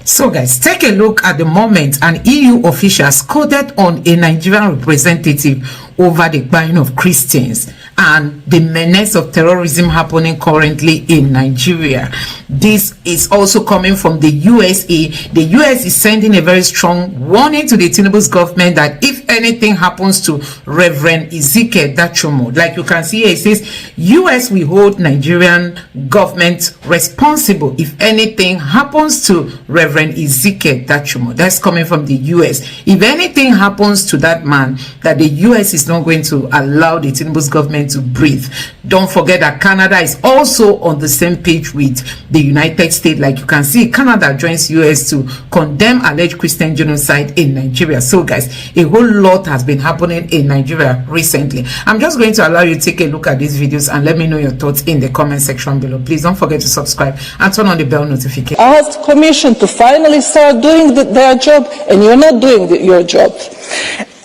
So guys, take a look at the moment an EU official scolded on a Nigerian representative over the buying of Christians and the menace of terrorism happening currently in Nigeria. This is also coming from the USA. The US is sending a very strong warning to the Tinubu government that if anything happens to Reverend Ezekiel Dachomo, like you can see here, it says US will hold Nigerian government responsible if anything happens to Reverend Ezekiel Dachomo. That's coming from the US. If anything happens to that man, that the US is not going to allow the Tinubu government to breathe. Don't forget that Canada is also on the same page with the United States. Like you can see, Canada joins US to condemn alleged Christian genocide in Nigeria. So guys, a whole lot has been happening in Nigeria recently. I'm just going to allow you to take a look at these videos and let me know your thoughts in the comment section below. Please don't forget to subscribe and turn on the bell notification. Asked Commission to finally start doing their job, and you're not doing your job.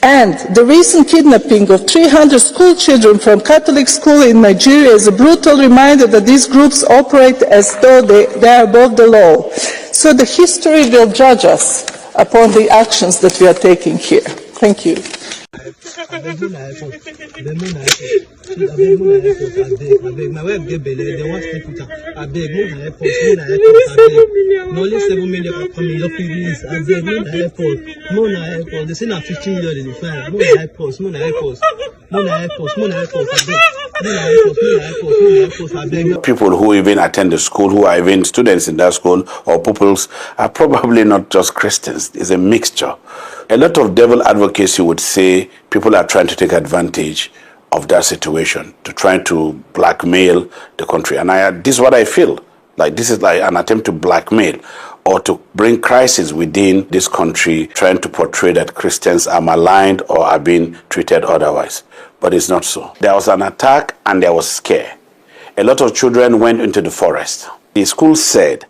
And the recent kidnapping of 300 school children from Catholic school in Nigeria is a brutal reminder that these groups operate as though they are above the law. So the history will judge us upon the actions that we are taking here. Thank you. People who even attend the school, who are even students in that school or pupils, are probably not just Christians. It's a mixture. A lot of devil advocacy would say people are trying to take advantage of that situation, to try to blackmail the country. And this is what I feel. Like this is like an attempt to blackmail or to bring crisis within this country, trying to portray that Christians are maligned or are being treated otherwise. But it's not so. There was an attack and there was scare. A lot of children went into the forest. The school said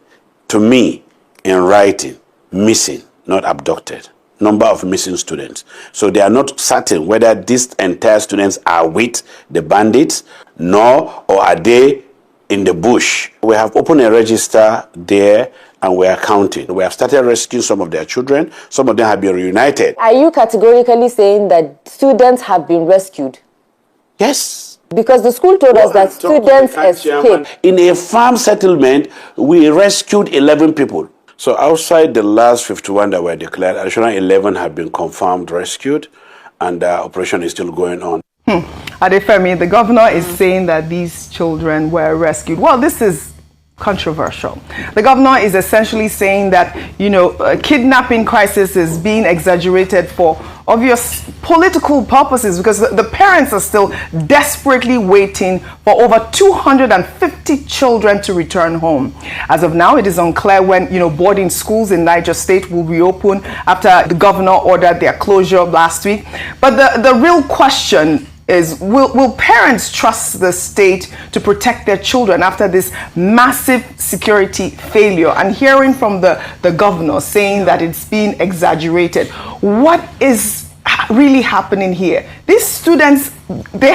to me in writing, missing, not abducted. Number of missing students. So they are not certain whether these entire students are with the bandits, nor or are they in the bush. We have opened a register there and we are counting. We have started rescuing some of their children. Some of them have been reunited. Are you categorically saying that students have been rescued? Yes. Because the school told us that students escaped. In a farm settlement, we rescued 11 people. So outside the last 51 that were declared, additional 11 have been confirmed rescued, and the operation is still going on. Adefemi, the governor is saying that these children were rescued. Well, this is controversial. The governor is essentially saying that, kidnapping crisis is being exaggerated for obvious political purposes because the parents are still desperately waiting for over 250 children to return home. As of now, it is unclear when, boarding schools in Niger State will reopen after the governor ordered their closure last week. But the real question is, will parents trust the state to protect their children after this massive security failure? And hearing from the governor saying that it's being exaggerated, what is really happening here? These students, we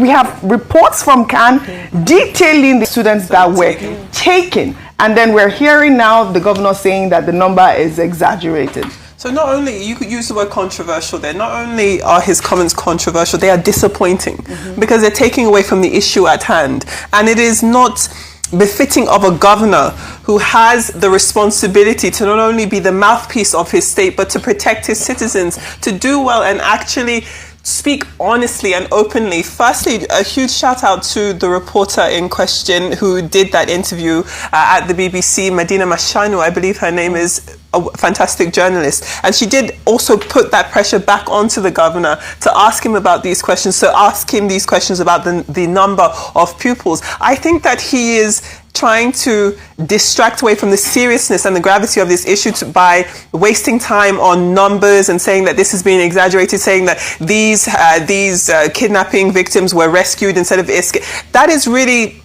have reports from CAN detailing the students that were taken, and then we're hearing now the governor saying that the number is exaggerated. So not only, you could use the word controversial there, not only are his comments controversial, they are disappointing because they're taking away from the issue at hand. And it is not befitting of a governor who has the responsibility to not only be the mouthpiece of his state, but to protect his citizens, to do well and actually speak honestly and openly. Firstly, a huge shout out to the reporter in question who did that interview at the BBC, Medina Mashanu, I believe her name is, a fantastic journalist, and she did also put that pressure back onto the governor to ask him about these questions, so ask him these questions about the number of pupils. I think that he is trying to distract away from the seriousness and the gravity of this issue by wasting time on numbers and saying that this is being exaggerated, saying that these kidnapping victims were rescued instead of escaped. That is really,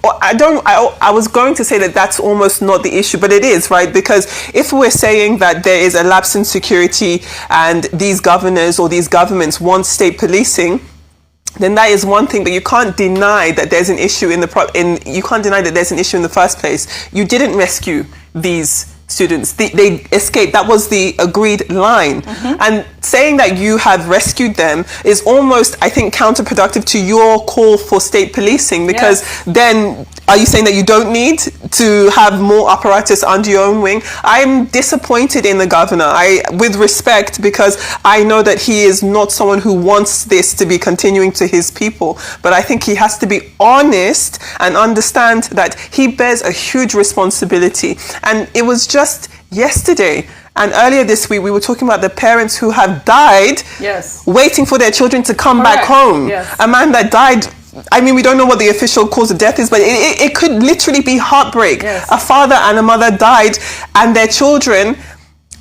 I was going to say that that's almost not the issue, but it is, right? Because if we're saying that there is a lapse in security and these governors or these governments want state policing, then that is one thing, but you can't deny that there's an issue you can't deny that there's an issue in the first place. You didn't rescue these students. They escaped. That was the agreed line. And saying that you have rescued them is almost, I think, counterproductive to your call for state policing, because then are you saying that you don't need to have more apparatus under your own wing? I'm disappointed in the governor, with respect, because I know that he is not someone who wants this to be continuing to his people. But I think he has to be honest and understand that he bears a huge responsibility. And it was just yesterday and earlier this week we were talking about the parents who have died waiting for their children to come back home. A man that died, I mean, we don't know what the official cause of death is, but it could literally be heartbreak. A father and a mother died, and their children,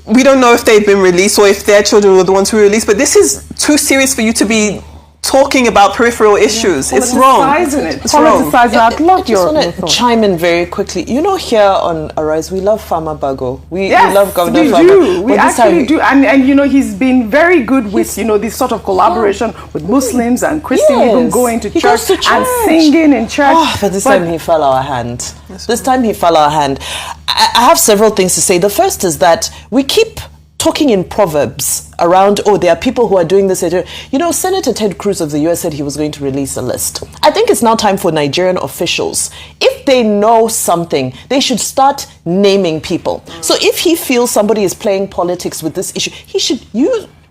we don't know if they've been released or if their children were the ones who were released, but this is too serious for you to be talking about peripheral issues. It's wrong. It's wrong. I'd love your thoughts. I just want to chime in very quickly. You know, here on Arise, we love Farmer Bago. We love Governor Farmer. We actually do. And you know, he's been very good with, you know, this sort of collaboration with Muslims and Christians, even going to church and singing in church. But this time he fell our hand. This time he fell our hand. I have several things to say. The first is that we keep talking in proverbs around, oh, there are people who are doing this. You know, Senator Ted Cruz of the US said he was going to release a list. I think it's now time for Nigerian officials, if they know something, they should start naming people. So if he feels somebody is playing politics with this issue, he should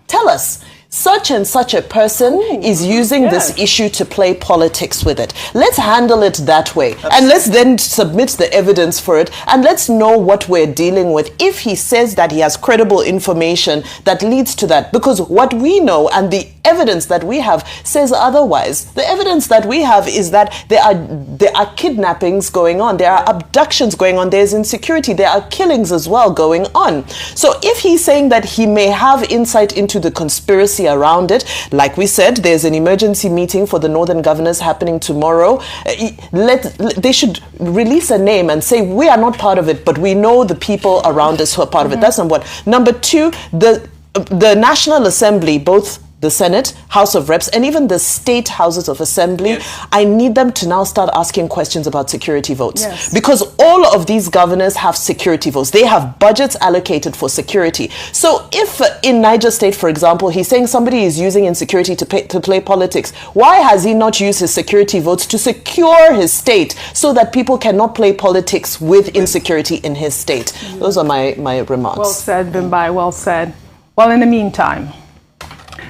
tell us, such and such a person is using this issue to play politics with it. Let's handle it that way. And let's then submit the evidence for it. And let's know what we're dealing with if he says that he has credible information that leads to that. Because what we know and the evidence that we have says otherwise. The evidence that we have is that there are kidnappings going on. There are abductions going on. There's insecurity. There are killings as well going on. So if he's saying that he may have insight into the conspiracy around it, like we said, there's an emergency meeting for the northern governors happening tomorrow. They should release a name and say, we are not part of it, but we know the people around us who are part of it. That's number one. Number two, the National Assembly, both the Senate, House of Reps, and even the state houses of assembly, I need them to now start asking questions about security votes. Because all of these governors have security votes. They have budgets allocated for security. So if in Niger State, for example, he's saying somebody is using insecurity to play politics, why has he not used his security votes to secure his state so that people cannot play politics with insecurity in his state? Those are my remarks. Well said, Bimbai, well said. Well, in the meantime,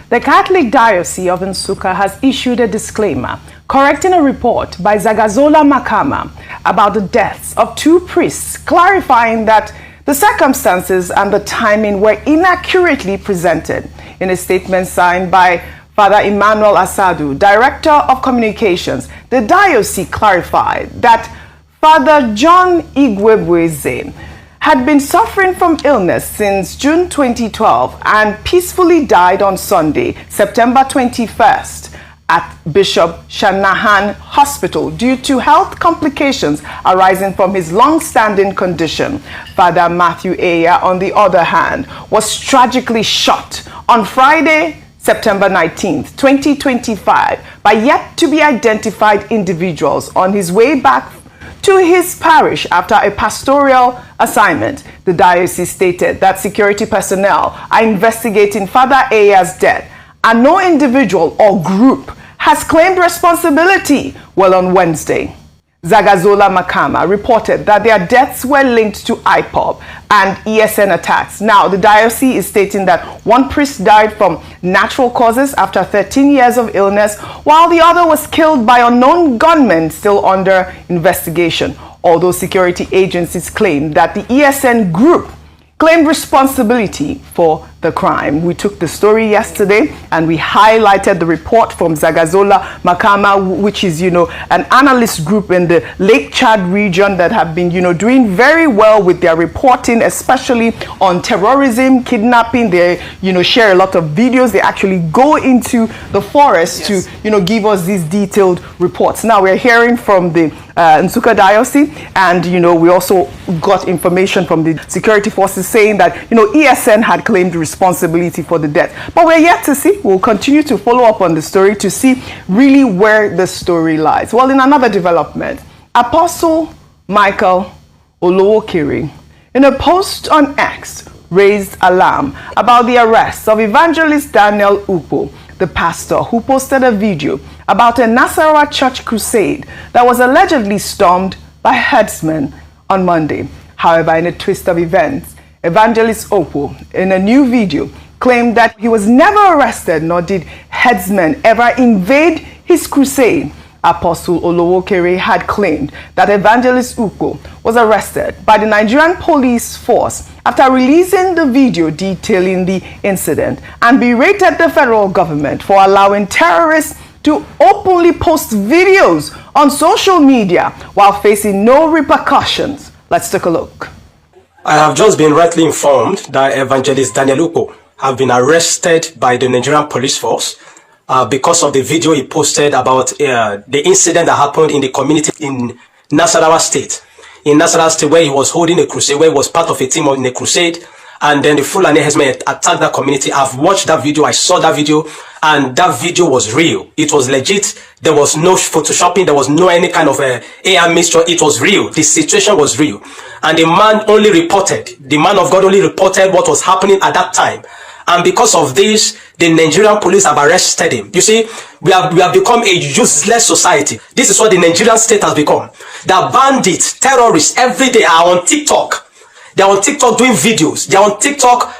the Catholic Diocese of Nsukka has issued a disclaimer correcting a report by Zagazola Makama about the deaths of 2 priests, clarifying that the circumstances and the timing were inaccurately presented. In a statement signed by Father Emmanuel Asadu, Director of Communications, the diocese clarified that Father John Igwebweze had been suffering from illness since June 2012 and peacefully died on Sunday, September 21st, at Bishop Shanahan Hospital due to health complications arising from his long-standing condition. Father Matthew Aya, on the other hand, was tragically shot on Friday, September 19th, 2025, by yet-to-be-identified individuals on his way back to his parish after a pastoral assignment. The diocese stated that security personnel are investigating Father Aya's death, and no individual or group has claimed responsibility. Well, on Wednesday, Zagazola Makama reported that their deaths were linked to IPOB and ESN attacks. Now, the diocese is stating that 1 priest died from natural causes after 13 years of illness, while the other was killed by unknown gunmen still under investigation. Although security agencies claim that the ESN group claimed responsibility for the crime. We took the story yesterday and we highlighted the report from Zagazola Makama, which is, you know, an analyst group in the Lake Chad region that have been, you know, doing very well with their reporting, especially on terrorism, kidnapping. They, you know, share a lot of videos. They actually go into the forest to, you know, give us these detailed reports. Now we're hearing from the Nsukka Diocese, and, you know, we also got information from the security forces saying that, you know, ESN had claimed responsibility for the death. But we're yet to see. We'll continue to follow up on the story to see really where the story lies. Well, in another development, Apostle Michael Olowokiri in a post on X, raised alarm about the arrest of evangelist Daniel Ukpo, the pastor who posted a video about a Nasarawa church crusade that was allegedly stormed by herdsmen on Monday. However, in a twist of events, evangelist Ukpo, in a new video, claimed that he was never arrested, nor did herdsmen ever invade his crusade. Apostle Olowokere had claimed that evangelist Ukpo was arrested by the Nigerian police force after releasing the video detailing the incident and berated the federal government for allowing terrorists to openly post videos on social media while facing no repercussions. Let's take a look. I have just been rightly informed that evangelist Daniel Ukpo have been arrested by the Nigerian police force because of the video he posted about the incident that happened in the community in Nasarawa State. In Nasarawa State, where he was holding a crusade, where he was part of a team in a crusade, and then the Fulani herdsmen attacked that community. I've watched that video, I saw that video, and that video was real. It was legit. There was no photoshopping, there was no any kind of AI mixture. It was real. The situation was real. And the man of God only reported what was happening at that time. And because of this, the Nigerian police have arrested him. You see, we have become a useless society. This is what the Nigerian state has become. The bandits, terrorists, every day are on TikTok. They are on TikTok doing videos. They are on TikTok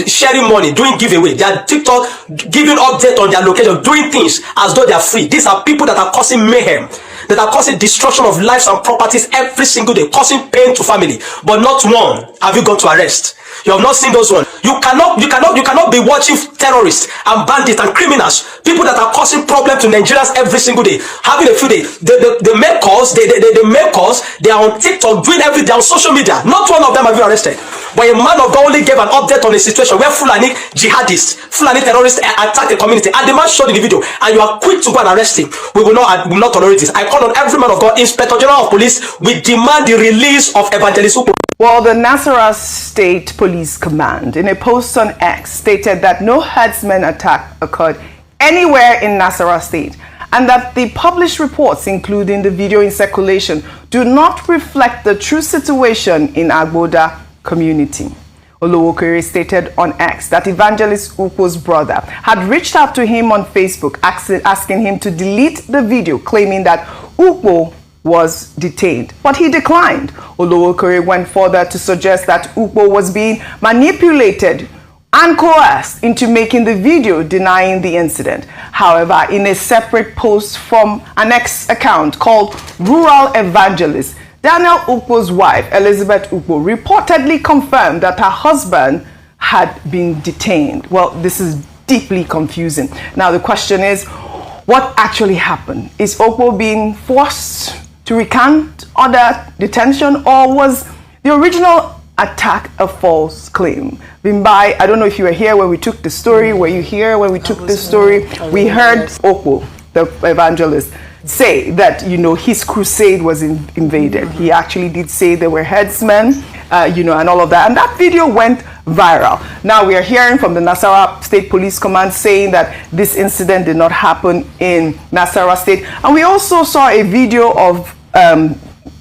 sharing money, doing giveaway. They are on TikTok giving updates on their location, doing things as though they are free. These are people that are causing mayhem, that are causing destruction of lives and properties every single day, causing pain to family. But not one have you gone to arrest. You have not seen those ones. You cannot be watching terrorists and bandits and criminals, people that are causing problems to Nigerians every single day, having a few days. They make calls, they are on TikTok doing every day on social media. Not one of them have you arrested. But a man of God only gave an update on a situation where Fulani jihadists, Fulani terrorists attacked the community, and the man showed in the video, and you are quick to go and arrest him. We will not tolerate this. I call on every man of God, Inspector General of Police, we demand the release of evangelist Ukpo. Well, the Nasarawa State Police Command, in a post on X, stated that no herdsmen attack occurred anywhere in Nasarawa State, and that the published reports, including the video in circulation, do not reflect the true situation in Agboda community. Olowokere stated on X that evangelist Ukpo's brother had reached out to him on Facebook asking him to delete the video, claiming that Ukpo was detained, but he declined. Olowokere went further to suggest that Ukpo was being manipulated and coerced into making the video denying the incident. However, in a separate post from an X account called Rural Evangelist, Daniel Ukpo's wife, Elizabeth Ukpo, reportedly confirmed that her husband had been detained. Well, this is deeply confusing. Now, the question is, what actually happened? Is Ukpo being forced to recant order detention, or was the original attack a false claim? Bimbai, I don't know if you were here when we took the story. Were you here when we took the story? We heard Ukpo, the evangelist, say that, his crusade was invaded. He actually did say there were herdsmen, and all of that. And that video went viral. Now we are hearing from the Nasarawa State Police Command saying that this incident did not happen in Nasarawa State. And we also saw a video of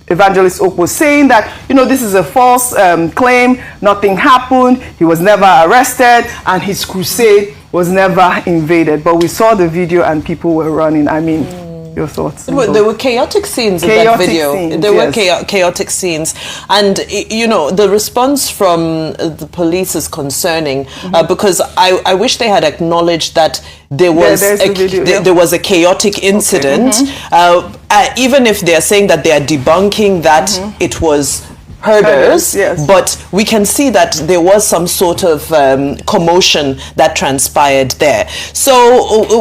Evangelist Ukpo saying that, this is a false claim, nothing happened, he was never arrested, and his crusade was never invaded. But we saw the video and people were running. I mean, your thoughts? There were chaotic scenes in that video. There were chaotic scenes. And, the response from the police is concerning because I wish they had acknowledged that there was a chaotic incident. Even if they're saying that they are debunking that it was herders, but we can see that there was some sort of commotion that transpired there. So,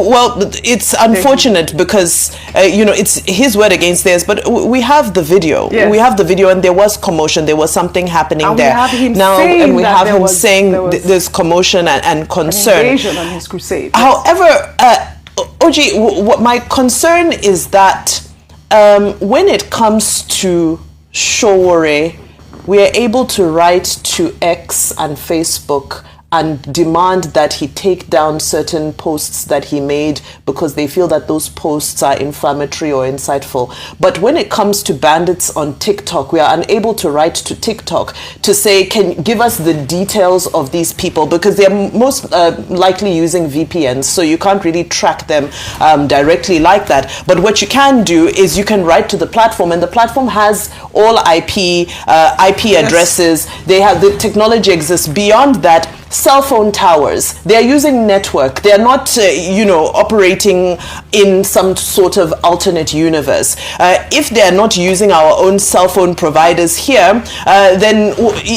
well, it's unfortunate because, it's his word against theirs, but we have the video. Yes. We have the video, and there was commotion. There was something happening and there. We have him saying there's commotion and concern. An invasion on his crusade. However, Oji, what my concern is that when it comes to Showore, we are able to write to X and Facebook and demand that he take down certain posts that he made because they feel that those posts are inflammatory or insightful. But when it comes to bandits on TikTok, we are unable to write to TikTok to say, can give us the details of these people, because they're most likely using VPNs, so you can't really track them directly like that. But what you can do is you can write to the platform, and the platform has all IP addresses. They have, the technology exists. Beyond that, cell phone towers, they're using network. They're not operating in some sort of alternate universe. If they're not using our own cell phone providers here, then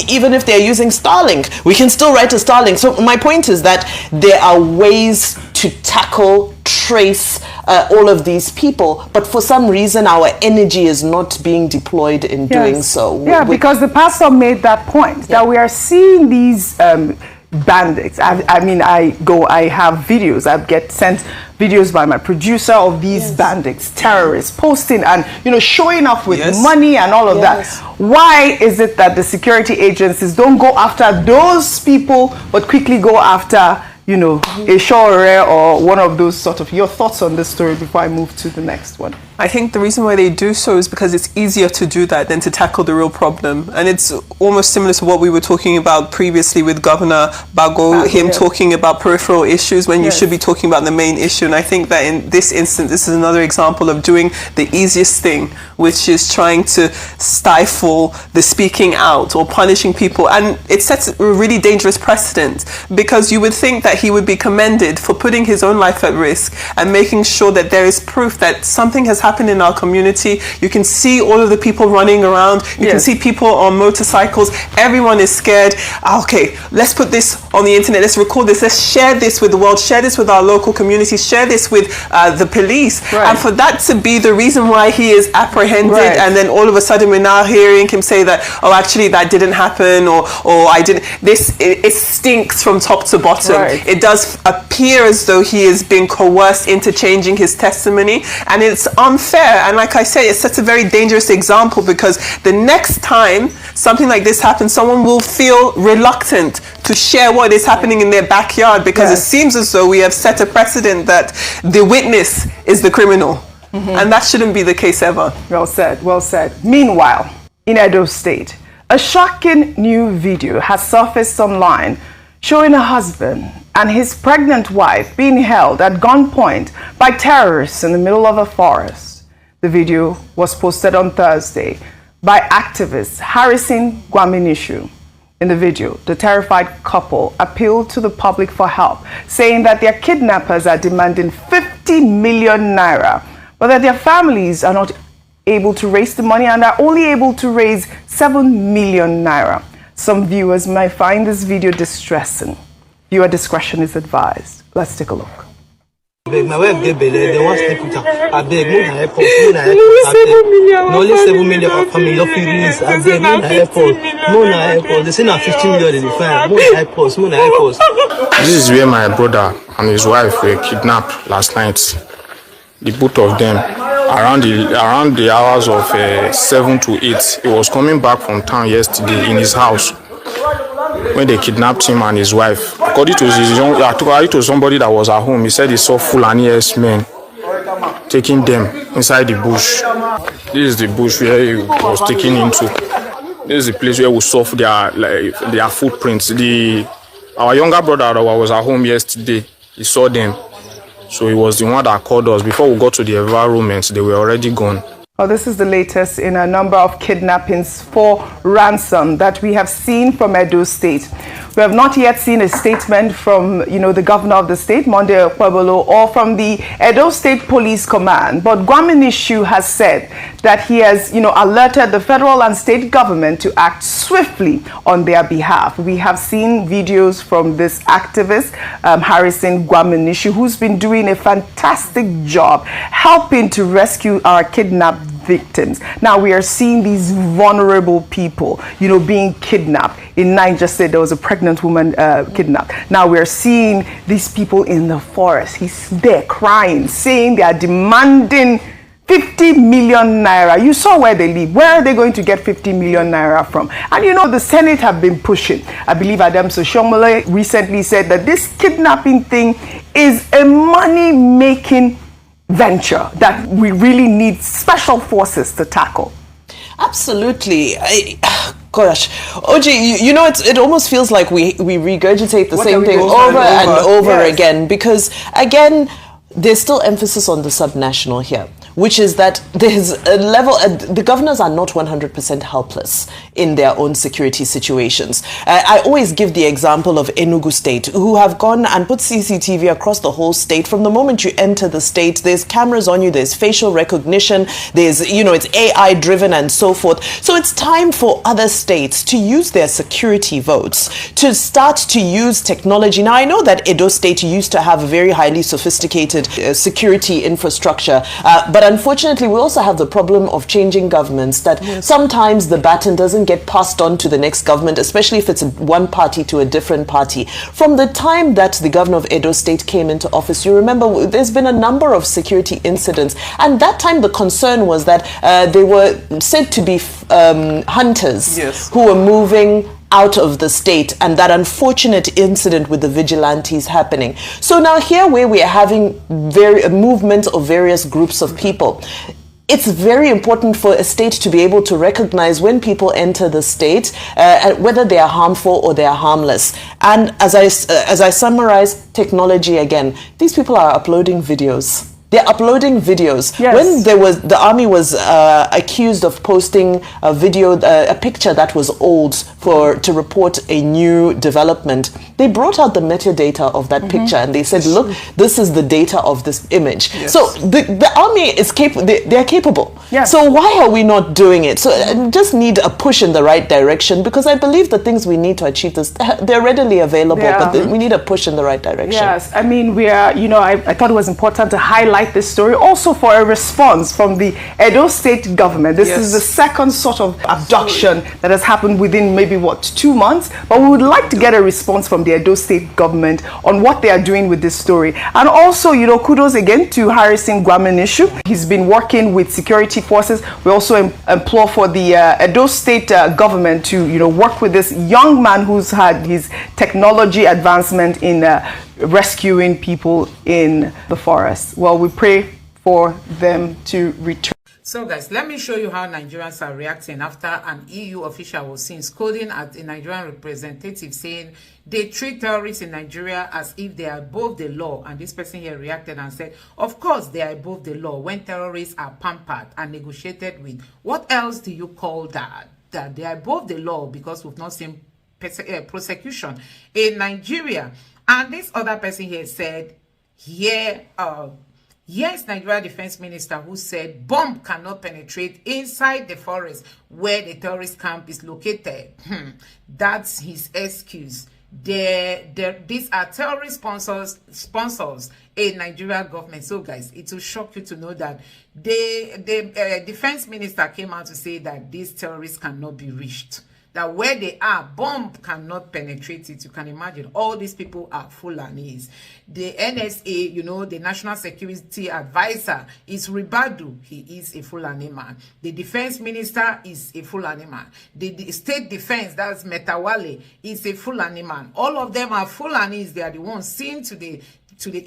even if they're using Starlink, we can still write to Starlink. So my point is that there are ways to tackle, trace all of these people, but for some reason our energy is not being deployed in doing so. Yeah, because the pastor made that point, that we are seeing these bandits. I have videos, I get sent videos by my producer of these bandits, terrorists, posting and showing up with money and all of that. Why is it that the security agencies don't go after those people but quickly go after a Terrör or one of those sort of? Your thoughts on this story before I move to the next one? I think the reason why they do so is because it's easier to do that than to tackle the real problem. And it's almost similar to what we were talking about previously with Governor Bago, talking about peripheral issues when you should be talking about the main issue. And I think that in this instance, this is another example of doing the easiest thing, which is trying to stifle the speaking out or punishing people. And it sets a really dangerous precedent, because you would think that he would be commended for putting his own life at risk and making sure that there is proof that something has happened in our community. You can see all of the people running around. You can see people on motorcycles. Everyone is scared. Okay, let's put this on the internet. Let's record this. Let's share this with the world. Share this with our local communities. Share this with the police. And for that to be the reason why he is apprehended, and then all of a sudden we're now hearing him say that, oh, actually that didn't happen, or I didn't. It stinks from top to bottom. It does appear as though he is being coerced into changing his testimony, and it's unfair. And like I said, it sets a very dangerous example, because the next time something like this happens, someone will feel reluctant to share what is happening in their backyard, because it seems as though we have set a precedent that the witness is the criminal. And that shouldn't be the case ever. Well said, well said. Meanwhile, in Edo State, a shocking new video has surfaced online showing a husband and his pregnant wife being held at gunpoint by terrorists in the middle of a forest. The video was posted on Thursday by activists harassing Gwaminishu. In the video, the terrified couple appealed to the public for help, saying that their kidnappers are demanding 50 million naira, but that their families are not able to raise the money and are only able to raise 7 million naira. Some viewers might find this video distressing. Viewer discretion is advised. Let's take a look. My wife get belay, they want to sleep with her. I beg, no airport, only 7 million of family of feelings. I beg, no airport, they say now 15 million in the fire. No airports. This is where my brother and his wife were kidnapped last night. The both of them, around the hours of 7 to 8. He was coming back from town yesterday in his house when they kidnapped him and his wife. According to somebody that was at home, he said he saw Fulani men taking them inside the bush. This is the bush where he was taken into. This is the place where we saw their footprints. Our younger brother that was at home yesterday, he saw them. So he was the one that called us. Before we got to the environment, they were already gone. Well, this is the latest in a number of kidnappings for ransom that we have seen from Edo State. We have not yet seen a statement from, the governor of the state, Monday Pueblo, or from the Edo State Police Command. But Gwaminishu has said that he has, alerted the federal and state government to act swiftly on their behalf. We have seen videos from this activist, harassing Gwaminishu, who's been doing a fantastic job helping to rescue our kidnapped victims. Now we are seeing these vulnerable people, being kidnapped. In Niger State, there was a pregnant woman kidnapped. Now we are seeing these people in the forest. He's there crying, saying they are demanding 50 million naira. You saw where they live. Where are they going to get 50 million naira from? And you know, the Senate have been pushing. I believe Adam Soshomole recently said that this kidnapping thing is a money-making venture that we really need special forces to tackle. Absolutely. Gosh, OJ, you know, it almost feels like we regurgitate the same thing over and over again, because again, there's still emphasis on the subnational here, which is that there's a level, the governors are not 100% helpless in their own security situations. I always give the example of Enugu State, who have gone and put CCTV across the whole state. From the moment you enter the state, there's cameras on you, there's facial recognition, there's, you know, it's AI driven and so forth. So it's time for other states to use their security votes, to start to use technology. Now, I know that Edo State used to have a very highly sophisticated security infrastructure, but unfortunately we also have the problem of changing governments, that sometimes the baton doesn't get passed on to the next government, especially if it's one party to a different party. From the time that the governor of Edo State came into office, you remember there's been a number of security incidents, and that time the concern was that they were said to be hunters who were moving out of the state, and that unfortunate incident with the vigilantes happening. So now here, where we are having movements of various groups of people, it's very important for a state to be able to recognize when people enter the state, whether they are harmful or they are harmless. And as I summarize technology again, these people are uploading videos. They're uploading videos. When the army was accused of posting a video, a picture that was old to report a new development, they brought out the metadata of that picture and they said, look, this is the data of this image. So the army is capable. They're capable. So why are we not doing it? So I just need a push in the right direction, because I believe the things we need to achieve this, they're readily available, but we need a push in the right direction. Yes, I mean, we are, you know, I thought it was important to highlight this story also for a response from the Edo State government. This is the second sort of abduction that has happened within maybe 2 months, but we would like to get a response from the Edo State government on what they are doing with this story. And also, you know, kudos again to Harrison Gwamenishu. He's been working with security forces. We also implore for the Edo State government to, you know, work with this young man who's had his technology advancement in rescuing people in the forest. Well, we pray for them to return. So guys, let me show you how Nigerians are reacting after an EU official was seen scolding at a Nigerian representative, saying they treat terrorists in Nigeria as if they are above the law. And this person here reacted and said, of course they are above the law when terrorists are pampered and negotiated with. What else do you call that? That they are above the law, because we've not seen prosecution in Nigeria. And this other person here said, yes, Nigeria Defense Minister, who said bomb cannot penetrate inside the forest where the terrorist camp is located. That's his excuse. These are terrorist sponsors in Nigeria government. So guys, it will shock you to know that the defense minister came out to say that these terrorists cannot be reached. That where they are, bomb cannot penetrate it. You can imagine all these people are Fulanis. The NSA, you know, the National Security Advisor is Ribadu. He is a Fulani man. The defense minister is a Fulani man. The state defense, that's Metawale, is a Fulani man. All of them are Fulanis. They are the ones seen to the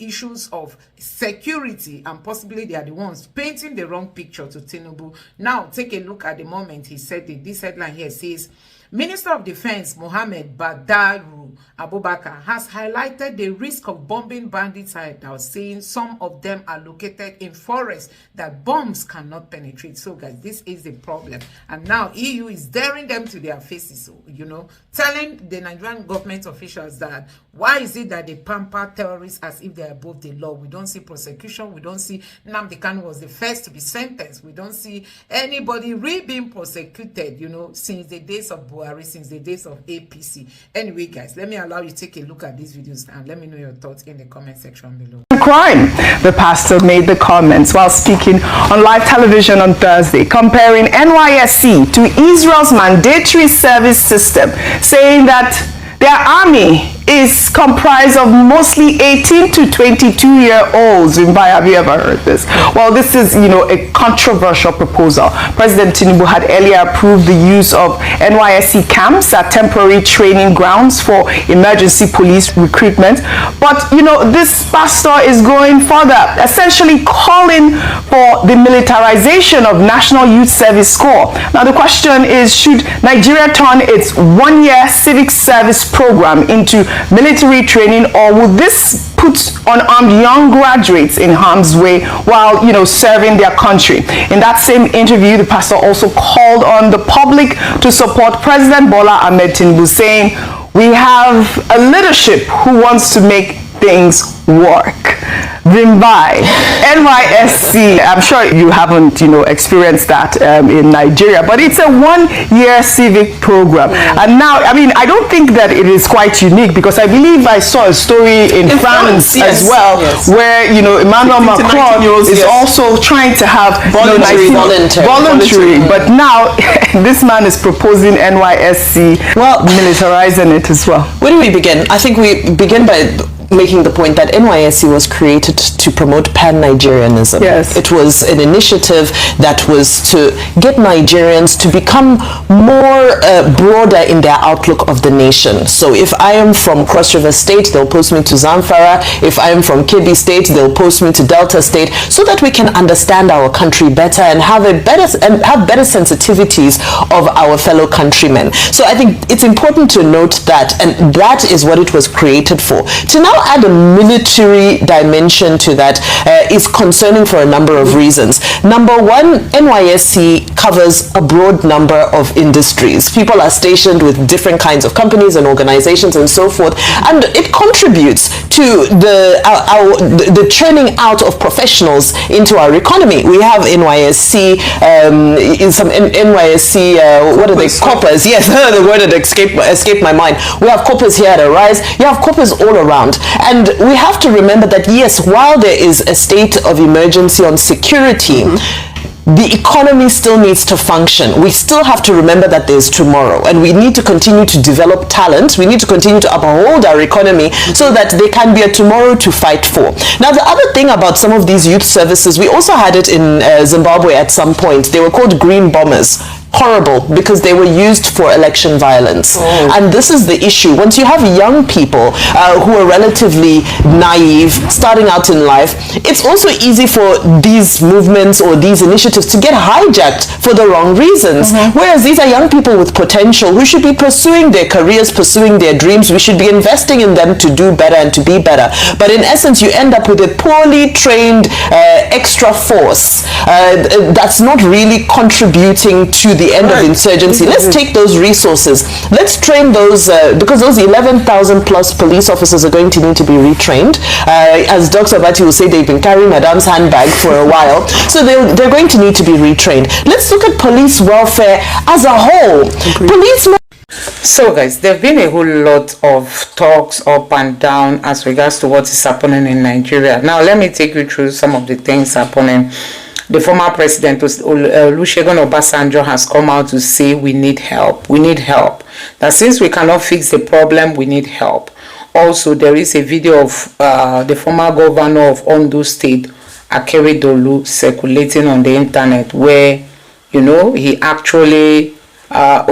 issues of security, and possibly they are the ones painting the wrong picture to Tinubu. Now, take a look at the moment he said it. This headline here says, Minister of Defense Mohammed Badaru Abubakar has highlighted the risk of bombing bandits hideouts, saying some of them are located in forests that bombs cannot penetrate. So guys, this is the problem. And now EU is daring them to their faces, you know, telling the Nigerian government officials that why is it that they pamper terrorists as if they're above the law? We don't see prosecution. We don't see Nnamdi Kanu was the first to be sentenced. We don't see anybody really being prosecuted, you know, since the days of Buhari, since the days of APC. Anyway, guys, let me allow you to take a look at these videos and let me know your thoughts in the comment section below. Crime. The pastor made the comments while speaking on live television on Thursday, comparing NYSC to Israel's mandatory service system, saying that their army is comprised of mostly 18 to 22-year-olds. Have you ever heard this? Well, this is, a controversial proposal. President Tinubu had earlier approved the use of NYSC camps at temporary training grounds for emergency police recruitment. But, this pastor is going further, essentially calling for the militarization of National Youth Service Corps. Now, the question is, should Nigeria turn its one-year civic service program into military training, or will this put unarmed young graduates in harm's way while, serving their country? In that same interview, the pastor also called on the public to support President Bola Ahmed Tinubu, saying, "We have a leadership who wants to make things work." Vimbai, NYSC, I'm sure you haven't, experienced that in Nigeria, but it's a one-year civic program. And now, I don't think that it is quite unique, because I believe I saw a story in France as well, where, Emmanuel Macron is also trying to have voluntary. But now, this man is proposing NYSC, militarizing it as well. Where do we begin? I think we begin by making the point that NYSC was created to promote pan-Nigerianism. Yes. It was an initiative that was to get Nigerians to become more broader in their outlook of the nation. So if I am from Cross River State, they'll post me to Zamfara. If I am from Kebbi State, they'll post me to Delta State, so that we can understand our country better and have better sensitivities of our fellow countrymen. So I think it's important to note that, and that is what it was created for. To now add a military dimension to that is concerning for a number of reasons. Number one, NYSC covers a broad number of industries. People are stationed with different kinds of companies and organizations and so forth, and it contributes to the churning out of professionals into our economy. We have NYSC, what are they? Corpers. Yes, the word that escaped my mind. We have corpers here at Arise. You have corpers all around. And we have to remember that, yes, while there is a state of emergency on security, the economy still needs to function. We still have to remember that there's tomorrow, and we need to continue to develop talent. We need to continue to uphold our economy so that there can be a tomorrow to fight for. Now, the other thing about some of these youth services, we also had it in Zimbabwe at some point. They were called green bombers. Horrible, because they were used for election violence. And this is the issue. Once you have young people who are relatively naive, starting out in life, it's also easy for these movements or these initiatives to get hijacked for the wrong reasons. Whereas these are young people with potential who should be pursuing their careers, pursuing their dreams. We should be investing in them to do better and to be better. But in essence, you end up with a poorly trained extra force that's not really contributing to the end of insurgency. Let's take those resources. Let's train those, because those 11,000 plus police officers are going to need to be retrained. As Dr. Abati will say, they've been carrying Madam's handbag for a while. So they're going to need to be retrained. Let's look at police welfare as a whole. So guys, there have been a whole lot of talks up and down as regards to what is happening in Nigeria. Now let me take you through some of the things happening. The former president, Olusegun Obasanjo, has come out to say we need help. We need help. That since we cannot fix the problem, we need help. Also, there is a video of the former governor of Ondo State, Akeredolu, circulating on the internet, where, he actually,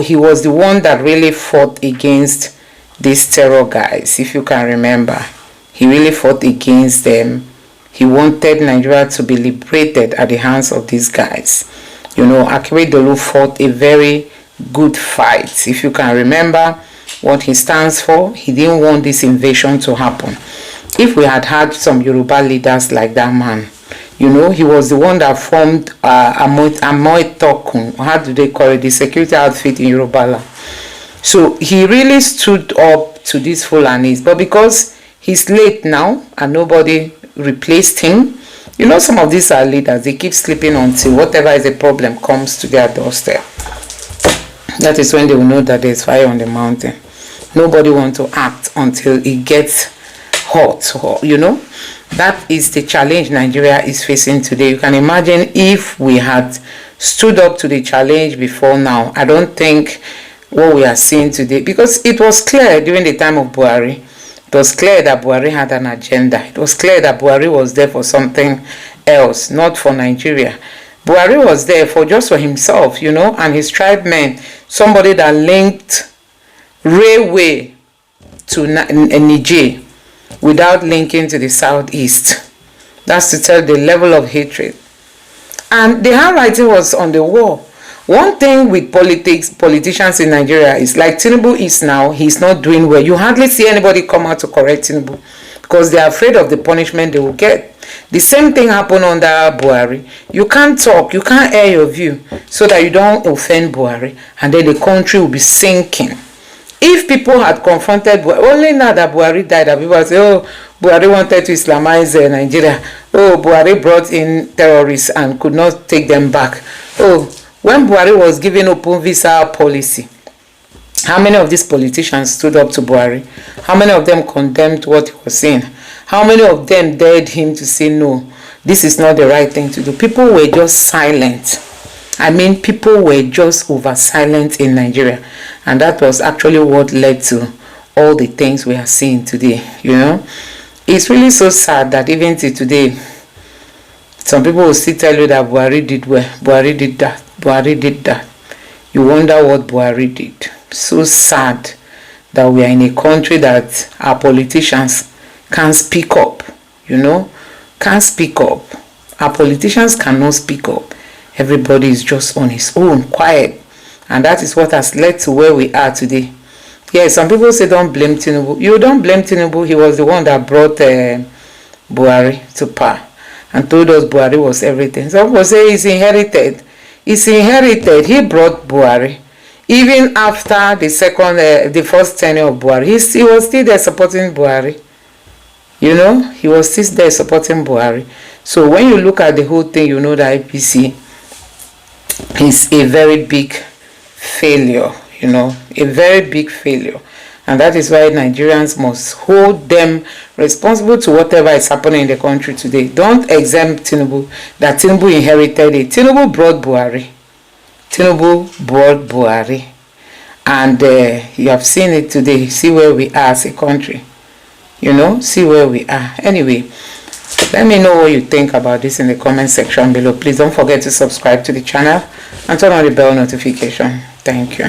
he was the one that really fought against these terror guys, if you can remember. He really fought against them. He wanted Nigeria to be liberated at the hands of these guys. Akeredolu fought a very good fight. If you can remember what he stands for, he didn't want this invasion to happen. If we had had some Yoruba leaders like that man, he was the one that formed Amoy Tokun, how do they call it, the security outfit in Yoruba. So he really stood up to these Fulanis. But because he's late now and nobody replaced him, some of these are leaders, they keep sleeping until whatever is the problem comes to their doorstep. That is when they will know that there's fire on the mountain. Nobody wants to act until it gets hot, That is the challenge Nigeria is facing today. You can imagine if we had stood up to the challenge before now. I don't think what we are seeing today, because it was clear during the time of Buhari It was clear that Buhari had an agenda. It was clear that Buhari was there for something else, not for Nigeria. Buhari was there just for himself, you know, and his tribe men, somebody that linked railway to Niger without linking to the southeast. That's to tell the level of hatred. And the handwriting was on the wall. One thing with politicians in Nigeria is like Tinubu is now, he's not doing well. You hardly see anybody come out to correct Tinubu because they are afraid of the punishment they will get. The same thing happened under Buhari. You can't talk, you can't air your view so that you don't offend Buhari, and then the country will be sinking. If people had confronted Buhari, only now that Buhari died, that people say, oh, Buhari wanted to Islamize Nigeria. Oh, Buhari brought in terrorists and could not take them back. Oh, when Buhari was giving open visa policy, how many of these politicians stood up to Buhari? How many of them condemned what he was saying? How many of them dared him to say, no, this is not the right thing to do? People were just silent. I mean, people were just over silent in Nigeria. And that was actually what led to all the things we are seeing today, you know. It's really so sad that even till today, some people will still tell you that Buhari did well, Buhari did that, Buhari did that. You wonder what Buhari did. So sad that we are in a country that our politicians can't speak up, you know, can't speak up. Our politicians cannot speak up. Everybody is just on his own, quiet. And that is what has led to where we are today. Yeah, some people say don't blame Tinubu. You don't blame Tinubu. He was the one that brought Buhari to power and told us Buhari was everything. Some people say he's inherited. He's inherited. He brought Buhari. Even after the first tenure of Buhari, he was still there supporting Buhari. You know, he was still there supporting Buhari. So when you look at the whole thing, you know that IPC is a very big failure, you know, a very big failure. And that is why Nigerians must hold them responsible to whatever is happening in the country today. Don't exempt Tinubu, that Tinubu inherited it. Tinubu brought Buhari. Tinubu brought Buhari. And you have seen it today. See where we are as a country. You know, see where we are. Anyway, let me know what you think about this in the comment section below. Please don't forget to subscribe to the channel and turn on the bell notification. Thank you.